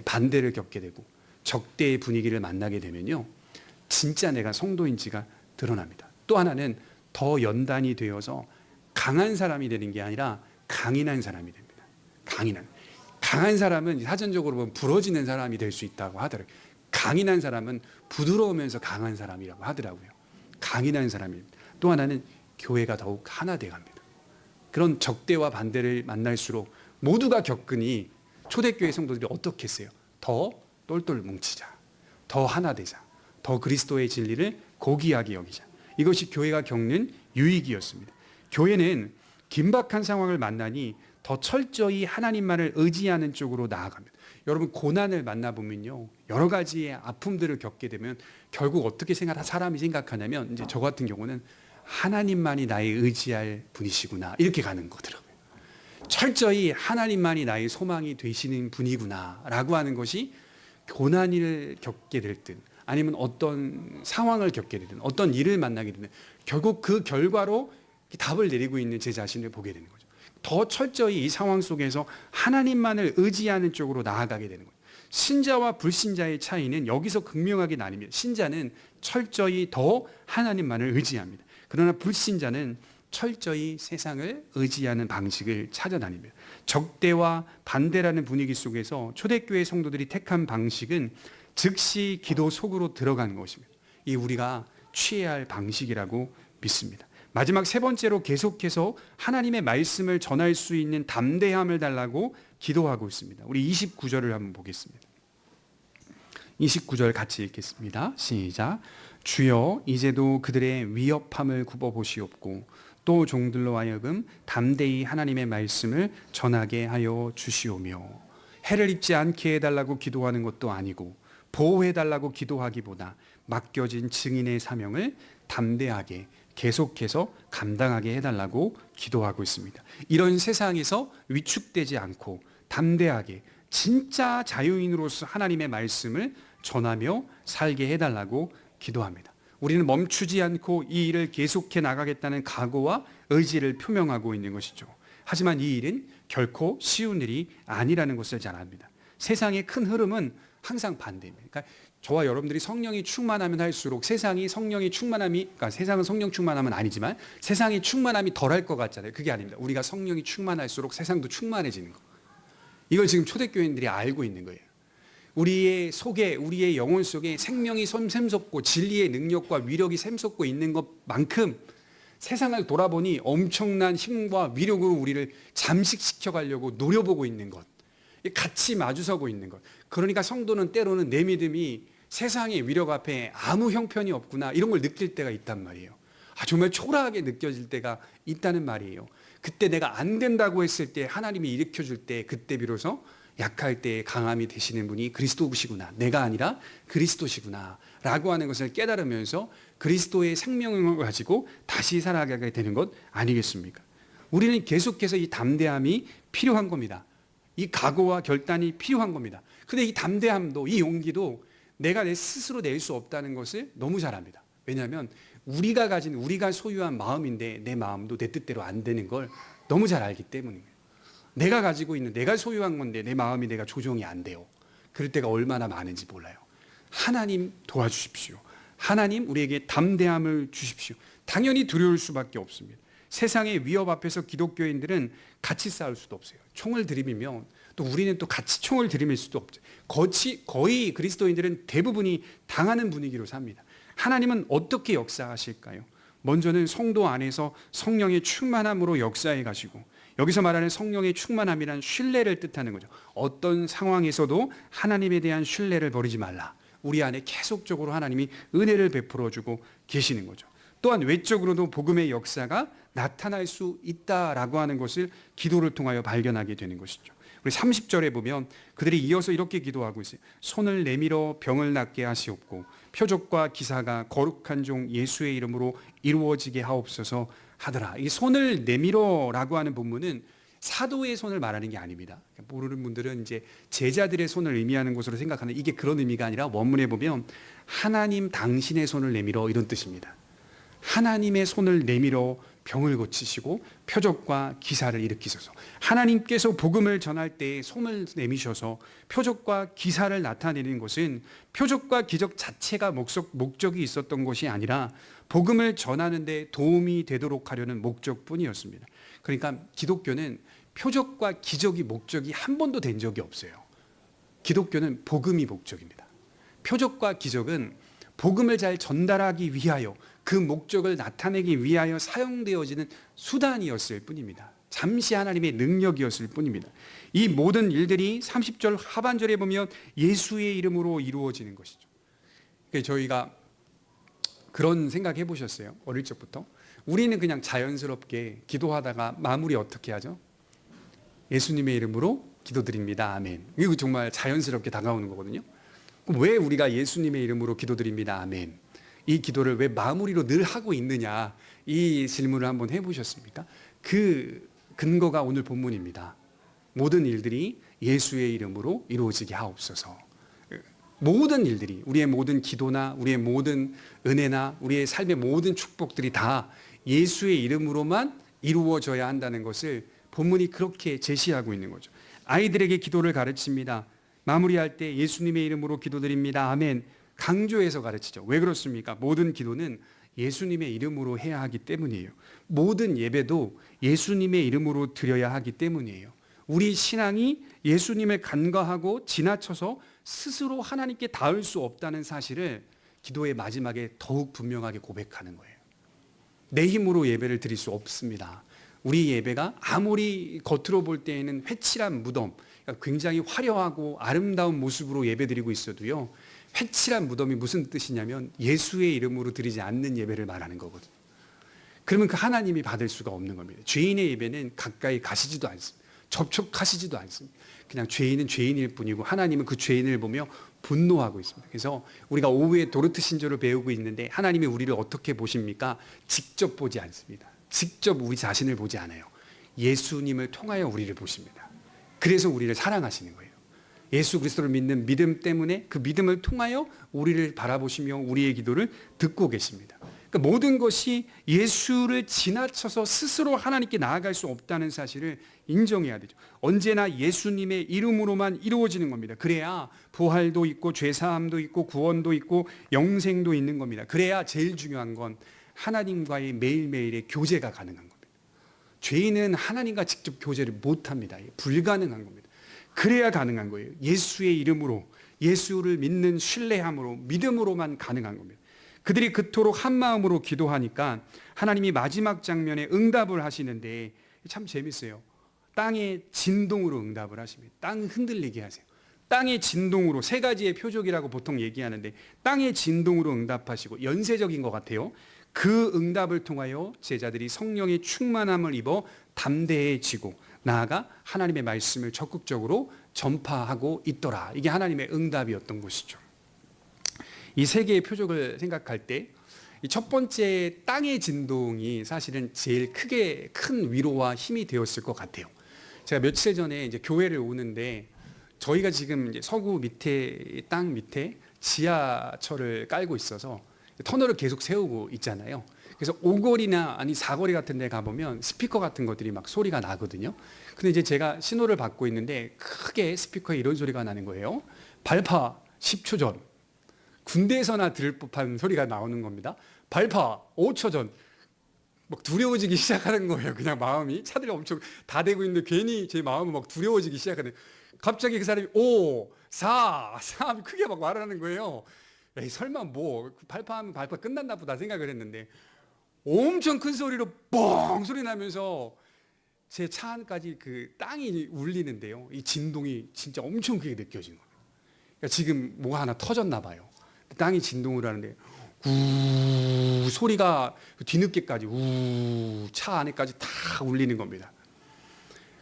반대를 겪게 되고 적대의 분위기를 만나게 되면요, 진짜 내가 성도인지가 드러납니다. 또 하나는 더 연단이 되어서 강한 사람이 되는 게 아니라 강인한 사람이 됩니다. 강한 사람은 사전적으로 보면 부러지는 사람이 될 수 있다고 하더라고요. 강인한 사람은 부드러우면서 강한 사람이라고 하더라고요. 강인한 사람입니다. 또 하나는 교회가 더욱 하나 돼갑니다. 그런 적대와 반대를 만날수록 모두가 겪으니 초대교회 성도들이 어떻게 했어요? 더 똘똘 뭉치자, 더 하나 되자, 더 그리스도의 진리를 고귀하게 여기자. 이것이 교회가 겪는 유익이었습니다. 교회는 긴박한 상황을 만나니 더 철저히 하나님만을 의지하는 쪽으로 나아갑니다. 여러분, 고난을 만나보면요, 여러 가지의 아픔들을 겪게 되면 결국 어떻게 사람이 생각하냐면, 이제 저 같은 경우는 하나님만이 나의 의지할 분이시구나, 이렇게 가는 거더라고요. 철저히 하나님만이 나의 소망이 되시는 분이구나 라고 하는 것이, 고난을 겪게 될 듯 아니면 어떤 상황을 겪게 되든 어떤 일을 만나게 되든 결국 그 결과로 답을 내리고 있는 제 자신을 보게 되는 거죠. 더 철저히 이 상황 속에서 하나님만을 의지하는 쪽으로 나아가게 되는 거예요. 신자와 불신자의 차이는 여기서 극명하게 나뉩니다. 신자는 철저히 더 하나님만을 의지합니다. 그러나 불신자는 철저히 세상을 의지하는 방식을 찾아다닙니다. 적대와 반대라는 분위기 속에서 초대교회 성도들이 택한 방식은 즉시 기도 속으로 들어가는 것입니다. 이 우리가 취해야 할 방식이라고 믿습니다. 마지막 세 번째로 계속해서 하나님의 말씀을 전할 수 있는 담대함을 달라고 기도하고 있습니다. 우리 29절을 한번 보겠습니다. 29절 같이 읽겠습니다. 시작. 주여, 이제도 그들의 위협함을 굽어보시옵고 또 종들로 하여금 담대히 하나님의 말씀을 전하게 하여 주시오며, 해를 입지 않게 해달라고 기도하는 것도 아니고 보호해달라고 기도하기보다 맡겨진 증인의 사명을 담대하게 계속해서 감당하게 해달라고 기도하고 있습니다. 이런 세상에서 위축되지 않고 담대하게 진짜 자유인으로서 하나님의 말씀을 전하며 살게 해달라고 기도합니다. 우리는 멈추지 않고 이 일을 계속해 나가겠다는 각오와 의지를 표명하고 있는 것이죠. 하지만 이 일은 결코 쉬운 일이 아니라는 것을 잘 압니다. 세상의 큰 흐름은 항상 반대입니다. 그러니까 저와 여러분들이 성령이 충만하면 할수록 세상이 성령이 충만함이, 그러니까 세상은 성령 충만함은 아니지만 세상의 충만함이 덜할 것 같잖아요. 그게 아닙니다. 우리가 성령이 충만할수록 세상도 충만해지는 거. 이걸 지금 초대교인들이 알고 있는 거예요. 우리의 속에, 우리의 영혼 속에 생명이 샘솟고 진리의 능력과 위력이 샘솟고 있는 것만큼 세상을 돌아보니 엄청난 힘과 위력으로 우리를 잠식시켜 가려고 노려보고 있는 것, 같이 마주서고 있는 것. 그러니까 성도는 때로는 내 믿음이 세상의 위력 앞에 아무 형편이 없구나, 이런 걸 느낄 때가 있단 말이에요. 정말 초라하게 느껴질 때가 있다는 말이에요. 그때 내가 안 된다고 했을 때 하나님이 일으켜 줄 때, 그때 비로소 약할 때 강함이 되시는 분이 그리스도시구나, 내가 아니라 그리스도시구나 라고 하는 것을 깨달으면서 그리스도의 생명을 가지고 다시 살아가게 되는 것 아니겠습니까? 우리는 계속해서 이 담대함이 필요한 겁니다. 이 각오와 결단이 필요한 겁니다. 근데 이 담대함도, 이 용기도 내가 내 스스로 낼 수 없다는 것을 너무 잘 압니다. 왜냐하면 우리가 소유한 마음인데 내 마음도 내 뜻대로 안 되는 걸 너무 잘 알기 때문입니다. 내가 가지고 있는, 내가 소유한 건데 내 마음이 내가 조종이 안 돼요. 그럴 때가 얼마나 많은지 몰라요. 하나님 도와주십시오. 하나님 우리에게 담대함을 주십시오. 당연히 두려울 수밖에 없습니다. 세상의 위협 앞에서 기독교인들은 같이 싸울 수도 없어요. 총을 들이밀면 또 우리는 또 같이 총을 들이밀 수도 없죠. 거의 그리스도인들은 대부분이 당하는 분위기로 삽니다. 하나님은 어떻게 역사하실까요? 먼저는 성도 안에서 성령의 충만함으로 역사해 가시고, 여기서 말하는 성령의 충만함이란 신뢰를 뜻하는 거죠. 어떤 상황에서도 하나님에 대한 신뢰를 버리지 말라. 우리 안에 계속적으로 하나님이 은혜를 베풀어 주고 계시는 거죠. 또한 외적으로도 복음의 역사가 나타날 수 있다라고 하는 것을 기도를 통하여 발견하게 되는 것이죠. 우리 30절에 보면 그들이 이어서 이렇게 기도하고 있어요. 손을 내밀어 병을 낫게 하시옵고 표적과 기사가 거룩한 종 예수의 이름으로 이루어지게 하옵소서 하더라. 이 손을 내밀어라고 하는 본문은 사도의 손을 말하는 게 아닙니다. 모르는 분들은 이제 제자들의 손을 의미하는 것으로 생각하는, 이게 그런 의미가 아니라 원문에 보면 하나님 당신의 손을 내밀어, 이런 뜻입니다. 하나님의 손을 내밀어 병을 고치시고 표적과 기사를 일으키소서. 하나님께서 복음을 전할 때 손을 내미셔서 표적과 기사를 나타내는 것은 표적과 기적 자체가 목적이 있었던 것이 아니라 복음을 전하는 데 도움이 되도록 하려는 목적뿐이었습니다. 그러니까 기독교는 표적과 기적이 목적이 한 번도 된 적이 없어요. 기독교는 복음이 목적입니다. 표적과 기적은 복음을 잘 전달하기 위하여, 그 목적을 나타내기 위하여 사용되어지는 수단이었을 뿐입니다. 잠시 하나님의 능력이었을 뿐입니다. 이 모든 일들이 30절 하반절에 보면 예수의 이름으로 이루어지는 것이죠. 그러니까 저희가 그런 생각 해보셨어요? 어릴 적부터? 우리는 그냥 자연스럽게 기도하다가 마무리 어떻게 하죠? 예수님의 이름으로 기도드립니다. 아멘. 이거 정말 자연스럽게 다가오는 거거든요. 왜 우리가 예수님의 이름으로 기도드립니다. 아멘. 이 기도를 왜 마무리로 늘 하고 있느냐, 이 질문을 한번 해보셨습니까? 그 근거가 오늘 본문입니다. 모든 일들이 예수의 이름으로 이루어지게 하옵소서. 모든 일들이, 우리의 모든 기도나 우리의 모든 은혜나 우리의 삶의 모든 축복들이 다 예수의 이름으로만 이루어져야 한다는 것을 본문이 그렇게 제시하고 있는 거죠. 아이들에게 기도를 가르칩니다. 마무리할 때 예수님의 이름으로 기도드립니다. 아멘. 강조해서 가르치죠. 왜 그렇습니까? 모든 기도는 예수님의 이름으로 해야 하기 때문이에요. 모든 예배도 예수님의 이름으로 드려야 하기 때문이에요. 우리 신앙이 예수님을 간과하고 지나쳐서 스스로 하나님께 닿을 수 없다는 사실을 기도의 마지막에 더욱 분명하게 고백하는 거예요. 내 힘으로 예배를 드릴 수 없습니다. 우리 예배가 아무리 겉으로 볼 때에는 회칠한 무덤, 굉장히 화려하고 아름다운 모습으로 예배드리고 있어도요, 회칠한 무덤이 무슨 뜻이냐면 예수의 이름으로 드리지 않는 예배를 말하는 거거든요. 그러면 그 하나님이 받을 수가 없는 겁니다. 죄인의 예배는 가까이 가시지도 않습니다. 접촉하시지도 않습니다. 그냥 죄인은 죄인일 뿐이고 하나님은 그 죄인을 보며 분노하고 있습니다. 그래서 우리가 오후에 도르트 신조를 배우고 있는데 하나님이 우리를 어떻게 보십니까? 직접 보지 않습니다. 직접 우리 자신을 보지 않아요. 예수님을 통하여 우리를 보십니다. 그래서 우리를 사랑하시는 거예요. 예수 그리스도를 믿는 믿음 때문에 그 믿음을 통하여 우리를 바라보시며 우리의 기도를 듣고 계십니다. 그러니까 모든 것이 예수를 지나쳐서 스스로 하나님께 나아갈 수 없다는 사실을 인정해야 되죠. 언제나 예수님의 이름으로만 이루어지는 겁니다. 그래야 부활도 있고 죄사함도 있고 구원도 있고 영생도 있는 겁니다. 그래야 제일 중요한 건 하나님과의 매일매일의 교제가 가능한 겁니다. 죄인은 하나님과 직접 교제를 못합니다. 불가능한 겁니다. 그래야 가능한 거예요. 예수의 이름으로 예수를 믿는 신뢰함으로, 믿음으로만 가능한 겁니다. 그들이 그토록 한 마음으로 기도하니까 하나님이 마지막 장면에 응답을 하시는데 참 재밌어요. 땅의 진동으로 응답을 하십니다. 땅 흔들리게 하세요. 땅의 진동으로, 세 가지의 표적이라고 보통 얘기하는데 땅의 진동으로 응답하시고, 연쇄적인 것 같아요. 그 응답을 통하여 제자들이 성령의 충만함을 입어 담대해지고 나아가 하나님의 말씀을 적극적으로 전파하고 있더라. 이게 하나님의 응답이었던 것이죠. 이 세 개의 표적을 생각할 때 첫 번째 땅의 진동이 사실은 제일 큰 위로와 힘이 되었을 것 같아요. 제가 며칠 전에 이제 교회를 오는데 저희가 지금 이제 서구 밑에, 땅 밑에 지하철을 깔고 있어서 터널을 계속 세우고 있잖아요. 그래서 오거리나 아니 사거리 같은 데 가보면 스피커 같은 것들이 막 소리가 나거든요. 근데 이제 제가 신호를 받고 있는데 크게 스피커에 이런 소리가 나는 거예요. 발파 10초 전. 군대에서나 들을 법한 소리가 나오는 겁니다. 발파 5초 전. 막 두려워지기 시작하는 거예요. 그냥 마음이. 차들이 엄청 다 대고 있는데 괜히 제 마음은 막 두려워지기 시작하는. 갑자기 그 사람이 5, 4, 3 크게 막 말하는 거예요. 에이, 설마 뭐 발파하면 발파 끝났나 보다 생각을 했는데 엄청 큰 소리로 뻥 소리 나면서 제 차 안까지 그 땅이 울리는데요. 이 진동이 진짜 엄청 크게 느껴지는 거예요. 그러니까 지금 뭐가 하나 터졌나 봐요. 땅이 진동을 하는데 우 소리가 뒤늦게까지 차 안에까지 다 울리는 겁니다.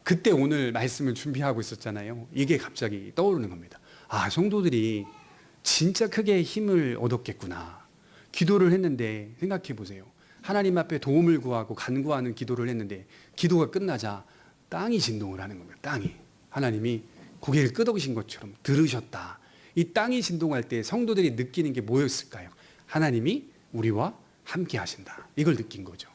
그때 오늘 말씀을 준비하고 있었잖아요. 이게 갑자기 떠오르는 겁니다. 아, 성도들이 진짜 크게 힘을 얻었겠구나. 기도를 했는데 생각해 보세요. 하나님 앞에 도움을 구하고 간구하는 기도를 했는데 기도가 끝나자 땅이 진동을 하는 겁니다. 땅이. 하나님이 고개를 끄덕이신 것처럼 들으셨다. 이 땅이 진동할 때 성도들이 느끼는 게 뭐였을까요? 하나님이 우리와 함께 하신다. 이걸 느낀 거죠.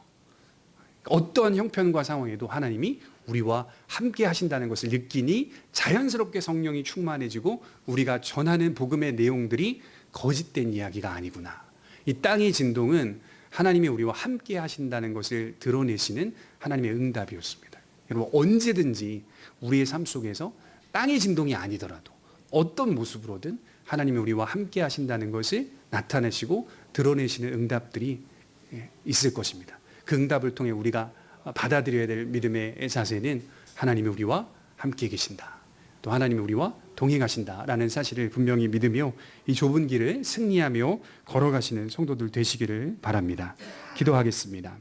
어떤 형편과 상황에도 하나님이 우리와 함께 하신다는 것을 느끼니 자연스럽게 성령이 충만해지고 우리가 전하는 복음의 내용들이 거짓된 이야기가 아니구나. 이 땅의 진동은 하나님이 우리와 함께 하신다는 것을 드러내시는 하나님의 응답이었습니다. 여러분, 언제든지 우리의 삶 속에서 땅의 진동이 아니더라도 어떤 모습으로든 하나님이 우리와 함께 하신다는 것을 나타내시고 드러내시는 응답들이 있을 것입니다. 그 응답을 통해 우리가 받아들여야 될 믿음의 자세는 하나님이 우리와 함께 계신다. 또 하나님이 우리와 동행하신다라는 사실을 분명히 믿으며 이 좁은 길을 승리하며 걸어가시는 성도들 되시기를 바랍니다. 기도하겠습니다.